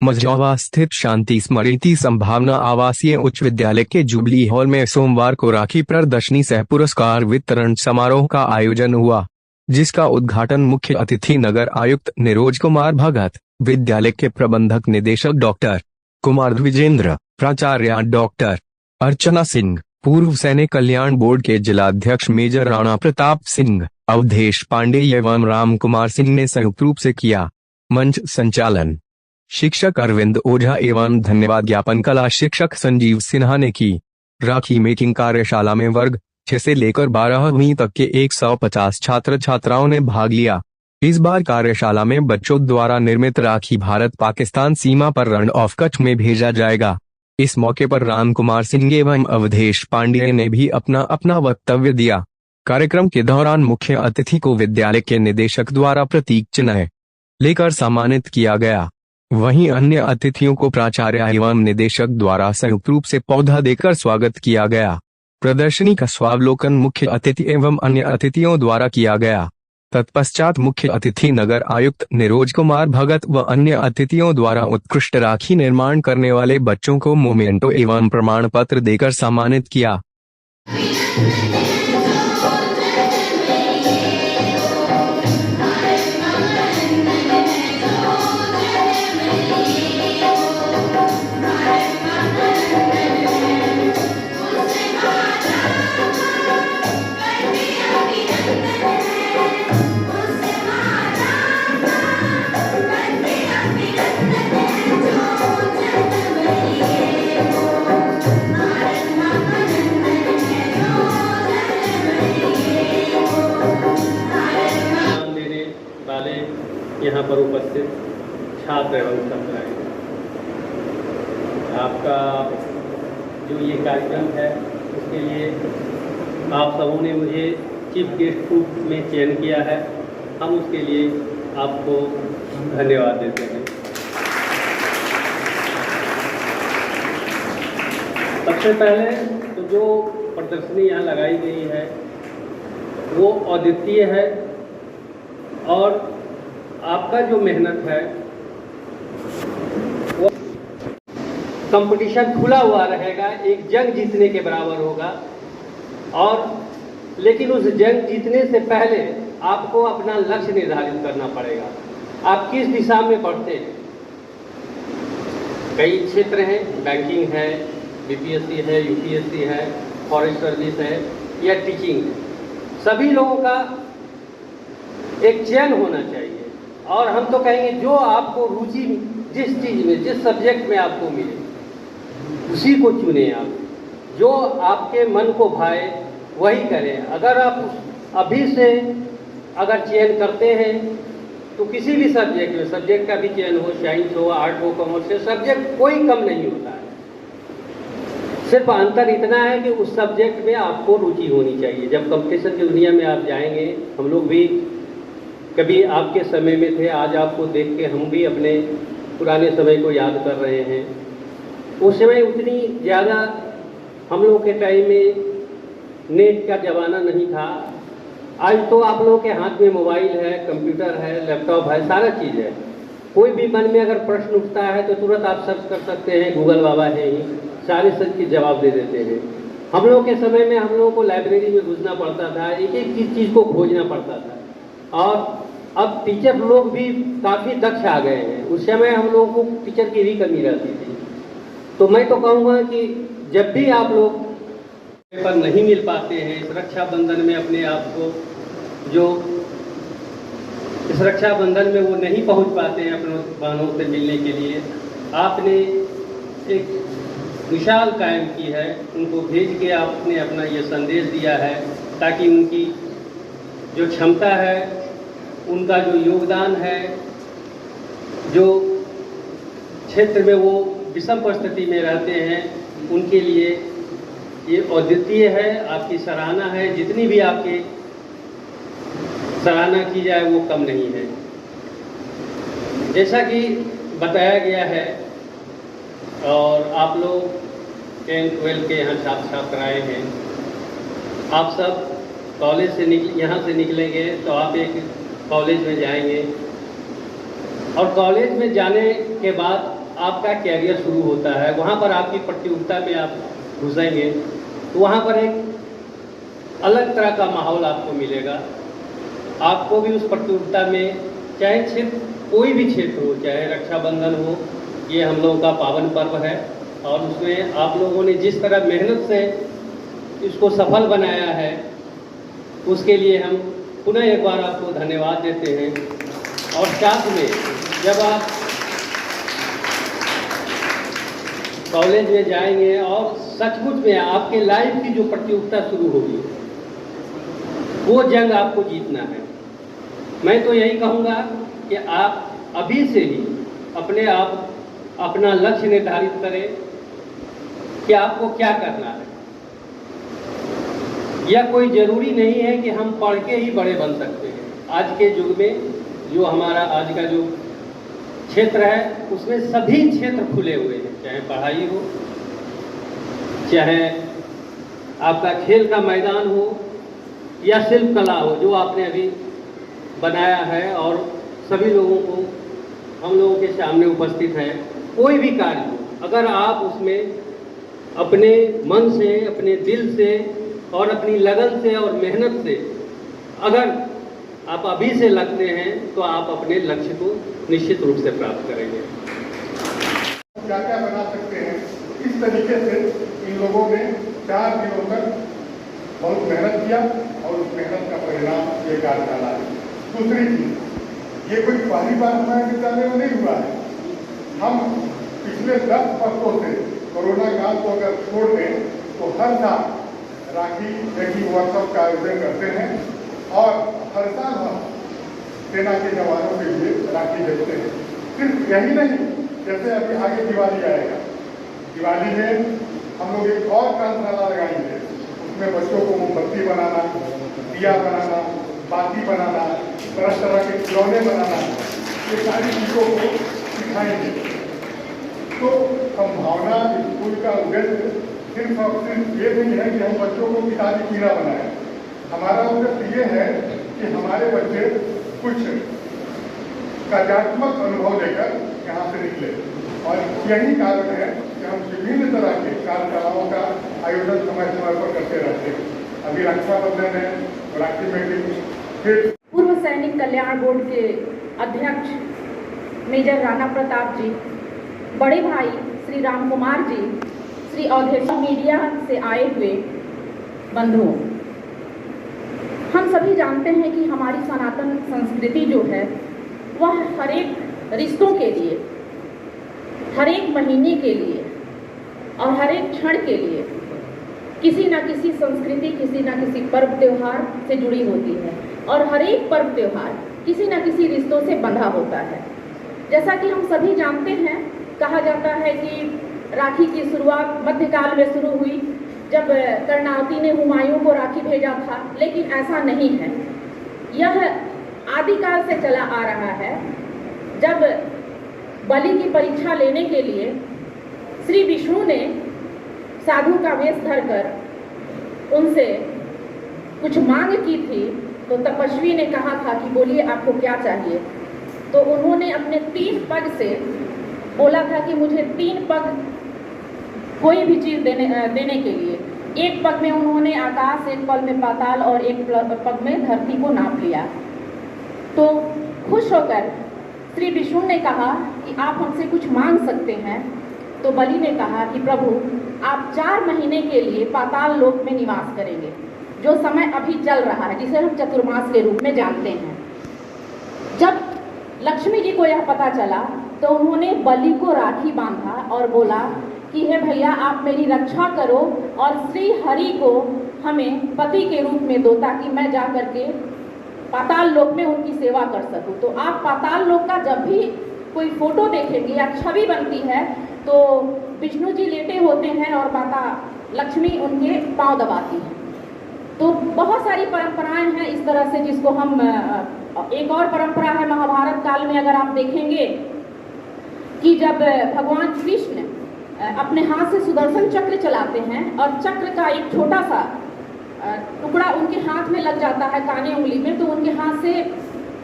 मझौवा स्थित शांति स्मृति संभावना आवासीय उच्च विद्यालय के जुबली हॉल में सोमवार को राखी प्रदर्शनी सह पुरस्कार वितरण समारोह का आयोजन हुआ, जिसका उद्घाटन मुख्य अतिथि नगर आयुक्त निरोज कुमार भगत, विद्यालय के प्रबंधक निदेशक डॉक्टर कुमार द्विजेंद्र, प्राचार्य डॉक्टर अर्चना सिंह, पूर्व सैनिक कल्याण बोर्ड के जिलाध्यक्ष मेजर राणा प्रताप सिंह, अवधेश पांडे एवं राम कुमार सिंह ने संयुक्त रूप से किया। मंच संचालन शिक्षक अरविंद ओझा एवं धन्यवाद ज्ञापन कला शिक्षक संजीव सिन्हा ने की। राखी मेकिंग कार्यशाला में वर्ग 6 से लेकर 12वीं तक के 150 छात्र छात्राओं ने भाग लिया। इस बार कार्यशाला में बच्चों द्वारा निर्मित राखी भारत पाकिस्तान सीमा पर रण ऑफ कच्छ में भेजा जाएगा। इस मौके पर राम कुमार सिंह एवं अवधेश पांडे ने भी अपना अपना वक्तव्य दिया। कार्यक्रम के दौरान मुख्य अतिथि को विद्यालय के निदेशक द्वारा प्रतीक चिन्ह लेकर सम्मानित किया गया। वहीं अन्य अतिथियों को प्राचार्य एवं निदेशक द्वारा संयुक्त रूप से पौधा देकर स्वागत किया गया। प्रदर्शनी का स्वावलोकन मुख्य अतिथि एवं अन्य अतिथियों द्वारा किया गया। तत्पश्चात मुख्य अतिथि नगर आयुक्त निरोज कुमार भगत व अन्य अतिथियों द्वारा उत्कृष्ट राखी निर्माण करने वाले बच्चों को मोमेंटो एवं प्रमाण पत्र देकर सम्मानित किया। यहाँ पर उपस्थित छात्र एवं छात्राएं, आपका जो ये कार्यक्रम है उसके लिए आप सबों ने मुझे चीफ गेस्ट रूप में चयन किया है। हम उसके लिए आपको धन्यवाद देते हैं। सबसे पहले तो जो प्रदर्शनी यहाँ लगाई गई है वो अद्वितीय है और आपका जो मेहनत है वो कंपटीशन खुला हुआ रहेगा, एक जंग जीतने के बराबर होगा। और लेकिन उस जंग जीतने से पहले आपको अपना लक्ष्य निर्धारित करना पड़ेगा। आप किस दिशा में बढ़ते हैं? कई क्षेत्र हैं, बैंकिंग है, बीपीएससी है, यूपीएससी है, फॉरेस्ट सर्विस है या टीचिंग है। सभी लोगों का एक चयन होना चाहिए और हम तो कहेंगे जो आपको रुचि जिस चीज़ में, जिस सब्जेक्ट में आपको मिले उसी को चुने। आप जो आपके मन को भाए वही करें। अगर आप अभी से अगर चयन करते हैं तो किसी भी सब्जेक्ट में, सब्जेक्ट का भी चयन हो, साइंस हो, आर्ट हो, कॉमर्स हो, सब्जेक्ट कोई कम नहीं होता है। सिर्फ अंतर इतना है कि उस सब्जेक्ट में आपको रुचि होनी चाहिए। जब कंपटीशन की दुनिया में आप जाएंगे, हम लोग भी कभी आपके समय में थे, आज आपको देख के हम भी अपने पुराने समय को याद कर रहे हैं। उस समय उतनी ज़्यादा हम लोग के टाइम में नेट का ज़माना नहीं था। आज तो आप लोगों के हाथ में मोबाइल है, कंप्यूटर है, लैपटॉप है, सारा चीज़ है। कोई भी मन में अगर प्रश्न उठता है तो तुरंत आप सर्च कर सकते हैं, गूगल बाबा है ही, सारे सर्च के जवाब दे देते हैं। हम लोग के समय में हम लोगों को लाइब्रेरी में घुसना पड़ता था, एक एक चीज़ को खोजना पड़ता था। और अब टीचर लोग भी काफ़ी दक्ष आ गए हैं। उस समय हम लोगों को टीचर की भी कमी रहती थी। तो मैं तो कहूँगा कि जब भी आप लोग पर नहीं मिल पाते हैं, इस रक्षाबंधन में अपने आप को जो इस रक्षाबंधन में वो नहीं पहुँच पाते हैं अपने बहनों से मिलने के लिए, आपने एक मिसाल कायम की है। उनको भेज के आपने अपना ये संदेश दिया है ताकि उनकी जो क्षमता है, उनका जो योगदान है, जो क्षेत्र में वो विषम परिस्थिति में रहते हैं, उनके लिए ये अद्वितीय है। आपकी सराहना है, जितनी भी आपकी सराहना की जाए वो कम नहीं है। जैसा कि बताया गया है और आप लोग 10-12 के यहाँ छात्र छात्राएँ हैं, आप सब कॉलेज से यहाँ से निकलेंगे तो आप एक कॉलेज में जाएंगे और कॉलेज में जाने के बाद आपका कैरियर शुरू होता है, वहाँ पर आपकी प्रतियोगिता में आप घुसेंगे तो वहाँ पर एक अलग तरह का माहौल आपको मिलेगा। आपको भी उस प्रतियोगिता में, चाहे क्षेत्र कोई भी क्षेत्र हो, चाहे रक्षाबंधन हो, ये हम लोगों का पावन पर्व है और उसमें आप लोगों ने जिस तरह मेहनत से इसको सफल बनाया है उसके लिए हम पुनः एक बार आपको धन्यवाद देते हैं। और साथ में जब आप कॉलेज में जाएंगे और सचमुच में आपके लाइफ की जो प्रतियोगिता शुरू होगी वो जंग आपको जीतना है। मैं तो यही कहूँगा कि आप अभी से ही अपना लक्ष्य निर्धारित करें कि आपको क्या करना है। यह कोई ज़रूरी नहीं है कि हम पढ़ के ही बड़े बन सकते हैं। आज के युग में जो हमारा आज का जो क्षेत्र है उसमें सभी क्षेत्र खुले हुए हैं, चाहे पढ़ाई हो, चाहे आपका खेल का मैदान हो या शिल्प कला हो जो आपने अभी बनाया है और सभी लोगों को हम लोगों के सामने उपस्थित है। कोई भी कार्य हो, अगर आप उसमें अपने मन से, अपने दिल से और अपनी लगन से और मेहनत से अगर आप अभी से लगते हैं तो आप अपने लक्ष्य को निश्चित रूप से प्राप्त करेंगे। क्या क्या बना सकते हैं, इस तरीके से इन लोगों ने 4 दिनों तक बहुत मेहनत किया और उस मेहनत का परिणाम ये कार्यशाला है। दूसरी चीज, ये कोई पहली बार हमारे विद्यालय में नहीं हुआ है। हम पिछले 10 वर्षों से कोरोना काल को अगर छोड़ दें तो हर साल राखी मेकिंग वर्कशॉप का आयोजन करते हैं और हर साल हम सेना के जवानों के लिए राखी भेजते हैं। सिर्फ यही नहीं, जैसे अभी आगे दिवाली आएगा, दिवाली में हम लोग एक और कार्यशाला लगाएंगे। उसमें बच्चों को मोमबत्ती बनाना, दिया बनाना, बाती बनाना, तरह तरह के खिलौने बनाना, ये सारी चीज़ों को सिखाएंगे। तो संभावना स्कूल का उद्देश्य सिर्फ और सिर्फ ये नहीं है कि हम बच्चों को किताबी कीड़ा बनाएं। हमारा उद्देश्य ये है कि हमारे बच्चे कुछ कार्यात्मक अनुभव लेकर यहाँ से निकले और यही कारण है कि हम विभिन्न तरह के कार्यशालाओं का आयोजन समय समय पर करते रहते हैं। अभी रक्षाबंधन है, राखी मेकिंग, फिर पूर्व सैनिक कल्याण बोर्ड के अध्यक्ष मेजर राणा प्रताप जी, बड़े भाई श्री राम कुमार जी, श्री अवधेश, मीडिया से आए हुए बंधुओं, हम सभी जानते हैं कि हमारी सनातन संस्कृति जो है वह हर एक रिश्तों के लिए, हर एक महीने के लिए और हर एक क्षण के लिए किसी न किसी संस्कृति, किसी न किसी पर्व त्योहार से जुड़ी होती है और हर एक पर्व त्योहार किसी न किसी रिश्तों से बंधा होता है। जैसा कि हम सभी जानते हैं, कहा जाता है कि राखी की शुरुआत मध्यकाल में शुरू हुई जब कर्णावती ने हुमायूं को राखी भेजा था, लेकिन ऐसा नहीं है। यह आदिकाल से चला आ रहा है। जब बलि की परीक्षा लेने के लिए श्री विष्णु ने साधु का वेश धरकर उनसे कुछ मांग की थी, तो तपस्वी ने कहा था कि बोलिए आपको क्या चाहिए। तो उन्होंने अपने 3 पग से बोला था कि मुझे 3 पग कोई भी चीज़ देने के लिए। एक पग में उन्होंने आकाश, एक पग में पाताल और एक पग में धरती को नाप लिया। तो खुश होकर श्री विष्णु ने कहा कि आप हमसे कुछ मांग सकते हैं। तो बलि ने कहा कि प्रभु आप 4 महीने के लिए पाताल लोक में निवास करेंगे, जो समय अभी चल रहा है, जिसे हम चतुर्मास के रूप में जानते हैं। जब लक्ष्मी जी को यह पता चला तो उन्होंने बलि को राखी बांधा और बोला कि हे भैया आप मेरी रक्षा करो और श्री हरि को हमें पति के रूप में दो, ताकि मैं जा करके पाताल लोक में उनकी सेवा कर सकूं। तो आप पाताल लोक का जब भी कोई फोटो देखेंगे या छवि बनती है तो विष्णु जी लेटे होते हैं और माता लक्ष्मी उनके पांव दबाती हैं। तो बहुत सारी परंपराएं हैं इस तरह से, जिसको हम एक और परंपरा है महाभारत काल में, अगर आप देखेंगे कि जब भगवान कृष्ण अपने हाथ से सुदर्शन चक्र चलाते हैं और चक्र का एक छोटा सा टुकड़ा उनके हाथ में लग जाता है, काने उंगली में, तो उनके हाथ से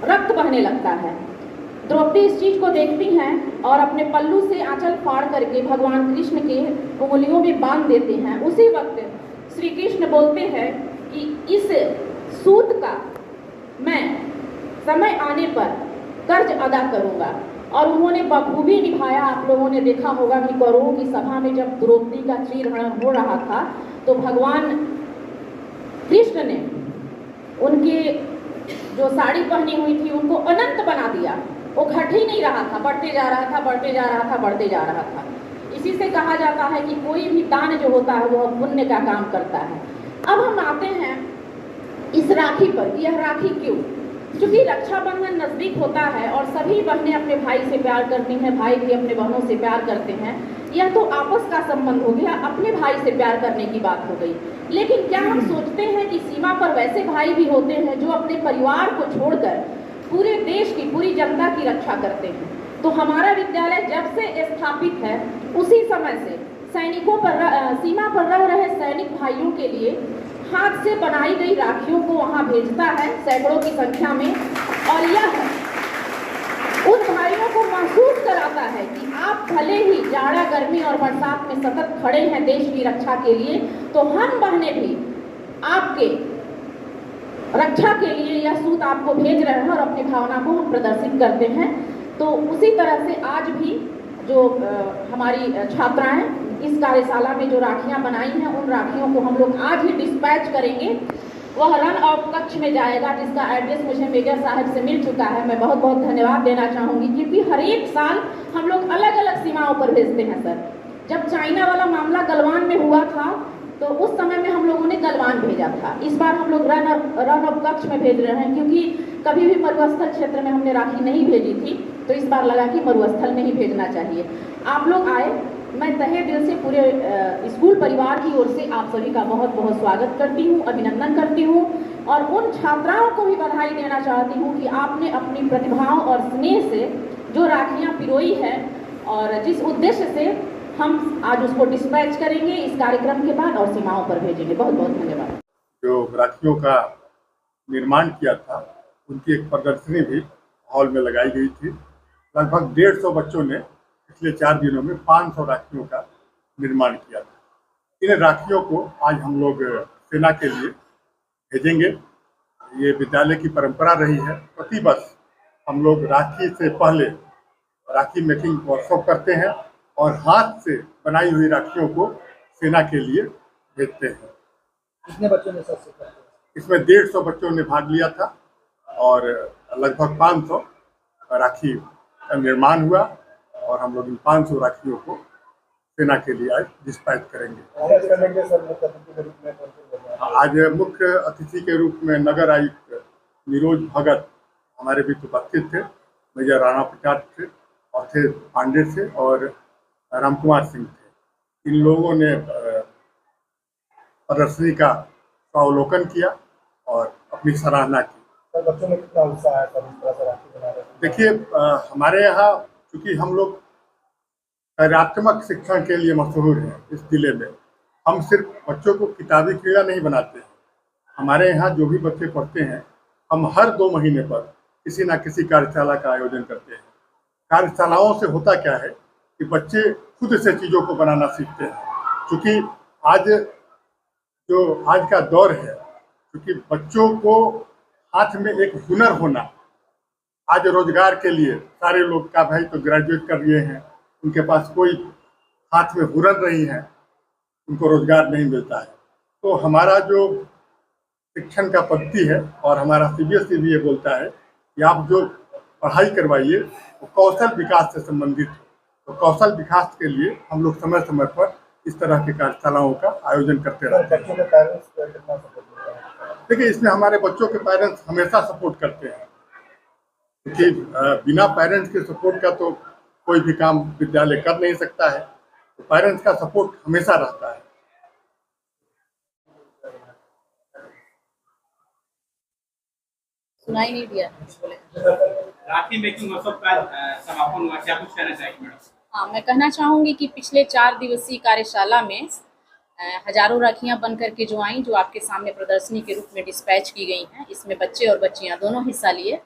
रक्त बहने लगता है। द्रौपदी इस चीज को देखती हैं और अपने पल्लू से आंचल फाड़ करके भगवान कृष्ण के उंगलियों में बांध देते हैं। उसी वक्त श्री कृष्ण बोलते हैं कि इस सूत का मैं समय आने पर कर्ज अदा करूंगा, और उन्होंने बखूबी निभाया। आप लोगों ने देखा होगा कि कौरवों की सभा में जब द्रौपदी का चीरहरण हो रहा था तो भगवान कृष्ण ने उनके जो साड़ी पहनी हुई थी उनको अनंत बना दिया। वो घट ही नहीं रहा था, बढ़ते जा रहा था, बढ़ते जा रहा था, बढ़ते जा रहा था। इसी से कहा जाता है कि कोई भी दान जो होता है वह पुण्य का काम करता है। अब हम आते हैं इस राखी पर। यह राखी क्यों? क्योंकि रक्षाबंधन नजदीक होता है और सभी बहनें अपने भाई से प्यार करती हैं, भाई भी अपने बहनों से प्यार करते हैं। यह तो आपस का संबंध हो गया, अपने भाई से प्यार करने की बात हो गई। लेकिन क्या हम सोचते हैं कि सीमा पर वैसे भाई भी होते हैं जो अपने परिवार को छोड़कर पूरे देश की, पूरी जनता की रक्षा करते हैं? तो हमारा विद्यालय जब से स्थापित है उसी समय से सैनिकों पर, सीमा पर रह रहे सैनिक भाइयों के लिए हाथ से बनाई गई राखियों को वहां भेजता है सैकड़ों की संख्या में। और यह उन भाइयों को महसूस कराता है कि आप भले ही जाड़ा, गर्मी और बरसात में सतत खड़े हैं देश की रक्षा के लिए, तो हम बहनें भी आपके रक्षा के लिए यह सूत आपको भेज रहे हैं और अपनी भावना को हम प्रदर्शित करते हैं। तो उसी तरह से आज भी जो हमारी छात्राएं इस कार्यशाला में जो राखियां बनाई हैं, उन राखियों को हम लोग आज ही डिस्पैच करेंगे। वह रन ऑफ कच्छ में जाएगा, जिसका एड्रेस मुझे मेजर साहब से मिल चुका है। मैं बहुत बहुत धन्यवाद देना चाहूँगी, क्योंकि हर एक साल हम लोग अलग अलग सीमाओं पर भेजते हैं सर। जब चाइना वाला मामला गलवान में हुआ था तो उस समय में हम लोगों ने गलवान भेजा था। इस बार हम लोग रन ऑफ कच्छ में भेज रहे हैं, क्योंकि कभी भी मरुस्थल क्षेत्र में हमने राखी नहीं भेजी थी, तो इस बार लगा कि मरुस्थल में ही भेजना चाहिए। आप लोग आए, मैं तहे दिल से पूरे स्कूल परिवार की ओर से आप सभी का बहुत बहुत स्वागत करती हूँ, अभिनंदन करती हूँ, और उन छात्राओं को भी बधाई देना चाहती हूँ कि आपने अपनी प्रतिभाओं और स्नेह से जो राखियाँ पिरोई है और जिस उद्देश्य से हम आज उसको डिस्पैच करेंगे इस कार्यक्रम के बाद और सीमाओं पर भेजेंगे। बहुत बहुत धन्यवाद। जो राखियों का निर्माण किया था उनकी एक प्रदर्शनी भी हॉल में लगाई गई थी। लगभग 150 बच्चों ने पिछले 4 दिनों में 500 राखियों का निर्माण किया था। इन राखियों को आज हम लोग सेना के लिए भेजेंगे। ये विद्यालय की परंपरा रही है, प्रति वर्ष हम लोग राखी से पहले राखी मेकिंग वर्कशॉप करते हैं और हाथ से बनाई हुई राखियों को सेना के लिए भेजते हैं। कितने बच्चों ने सबसे किया? इसमें 150 बच्चों ने भाग लिया था और लगभग 500 राखी का निर्माण हुआ, और हम लोग इन 500 राखियों को सेना के लिए आज डिस्पैच करेंगे। आज मुख्य अतिथि के रूप में नगर आयुक्त निरोज भगत हमारे बीच उपस्थित थे, मेजर राणा प्रताप थे, और थे पांडे थे और राम कुमार सिंह थे। इन लोगों ने प्रदर्शनी का अवलोकन किया और अपनी सराहना की। बच्चों में कितना उत्साह है सब इस तरह से राखी बना रहे हैं? देखिए, हमारे यहाँ चूँकि हम लोग कार्यात्मक शिक्षण के लिए मशहूर हैं इस जिले में, हम सिर्फ बच्चों को किताबी कीड़ा नहीं बनाते हैं। हमारे यहाँ जो भी बच्चे पढ़ते हैं, हम हर 2 महीने पर किसी न किसी कार्यशाला का आयोजन करते हैं। कार्यशालाओं से होता क्या है कि बच्चे खुद से चीज़ों को बनाना सीखते हैं। क्योंकि आज का दौर है, क्योंकि बच्चों को हाथ में एक हुनर होना, आज रोजगार के लिए सारे लोग का भाई तो ग्रेजुएट कर लिए हैं, उनके पास कोई हाथ में हुनर नहीं है, उनको रोजगार नहीं मिलता है। तो हमारा जो शिक्षण का पद्धति है और हमारा CBSE भी ये बोलता है कि आप जो पढ़ाई करवाइए वो कौशल विकास से संबंधित हो। तो कौशल विकास के लिए हम लोग समय समय पर इस तरह की कार्यशालाओं का आयोजन करते रहते हैं। बच्चों के पेरेंट्स को कितना सपोर्ट मिलता है? देखिए, इसमें हमारे बच्चों के पेरेंट्स हमेशा सपोर्ट करते हैं, क्योंकि बिना पेरेंट्स के सपोर्ट का तो कोई भी काम विद्यालय कर नहीं सकता है। तो पेरेंट्स का सपोर्ट हमेशा रहता है। सुनाई नहीं दिया। राखी मेकिंग वर्कशॉप का समापन हुआ, क्या कुछ कहना चाहेंगे मैडम? हाँ, मैं कहना चाहूँगी कि पिछले 4 दिवसीय कार्यशाला में हजारों राखियाँ बन करके जो आई, जो आपके सामने प्रदर्शनी के रूप में डिस्पैच की गई हैं, इसमें बच्चे और बच्चियाँ दोनों हिस्सा लिए।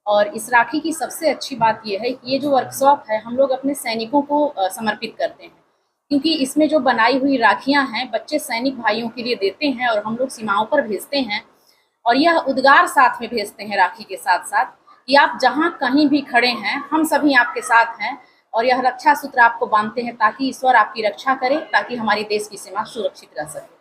और इस राखी की सबसे अच्छी बात यह है कि ये जो वर्कशॉप है हम लोग अपने सैनिकों को समर्पित करते हैं, क्योंकि इसमें जो बनाई हुई राखियां हैं बच्चे सैनिक भाइयों के लिए देते हैं और हम लोग सीमाओं पर भेजते हैं। और यह उद्गार साथ में भेजते हैं राखी के साथ साथ कि आप जहां कहीं भी खड़े हैं हम सभी आपके साथ हैं, और यह रक्षा सूत्र आपको बांधते हैं ताकि ईश्वर आपकी रक्षा करे, ताकि हमारी देश की सीमा सुरक्षित रह सके।